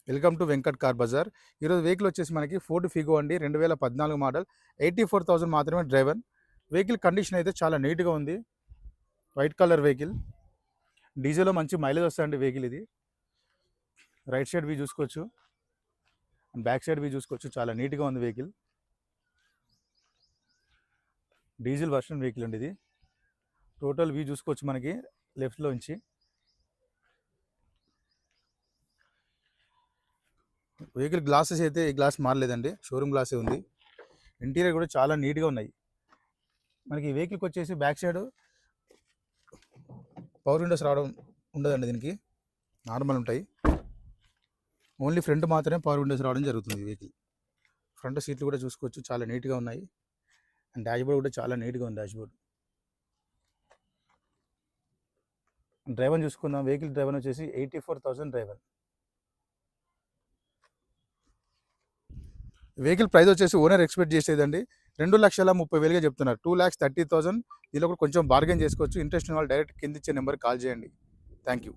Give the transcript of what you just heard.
Welcome to Venkat car Bazar. ఈరోజు vehicle వచ్చేసి మనకి ఫోర్డ్ ఫిగో అండి, 2014 మోడల్, 84,000 మాత్రమే డ్రైవర్. వెహికల్ కండిషన్ అయితే చాలా నీట్గా ఉంది. వైట్ కలర్ వెహికల్, డీజిల్లో మంచి మైలేజ్ వస్తుందండి వెహికల్ ఇది. రైట్ సైడ్ వ్యూ చూసుకోవచ్చు, బ్యాక్ సైడ్ వ్యూ చూసుకోవచ్చు, చాలా నీట్గా ఉంది వెహికల్. డీజిల్ వర్షన్ వెహికల్ అండి ఇది. టోటల్ వ్యూ చూసుకోవచ్చు మనకి లెఫ్ట్లో నుంచి. వెహికల్ గ్లాసెస్ అయితే ఈ గ్లాస్ మారలేదండి, షోరూమ్ గ్లాసే ఉంది. ఇంటీరియర్ కూడా చాలా నీట్గా ఉన్నాయి. మనకి ఈ వెహికల్కి వచ్చేసి బ్యాక్ సైడ్ పవర్ విండోస్ రావడం ఉండదండి, దీనికి నార్మల్ ఉంటాయి. ఓన్లీ ఫ్రంట్ మాత్రమే పవర్ విండోస్ రావడం జరుగుతుంది వెహికల్. ఫ్రంట్ సీట్లు కూడా చూసుకోవచ్చు, చాలా నీట్గా ఉన్నాయి. అండ్ డాష్బోర్డ్ కూడా చాలా నీట్గా ఉంది. డాష్బోర్డ్ డ్రైవర్ చూసుకుందాం. వెహికల్ డ్రైవర్ వచ్చేసి 84,000 డ్రైవర్. వెహికల్ ప్రైస్ వచ్చేసి ఓనర్ ఎక్స్పెక్ట్ చేసేదండి 2,30,000గా చెప్తున్నారు. 2,30,000. దీనిలో కూడా కొంచెం బార్గెన్ చేసుకోవచ్చు. ఇంట్రెస్ట్ ఉన్న వాళ్ళు డైరెక్ట్ కింద ఇచ్చే నెంబర్కి కాల్ చేయండి. Thank you.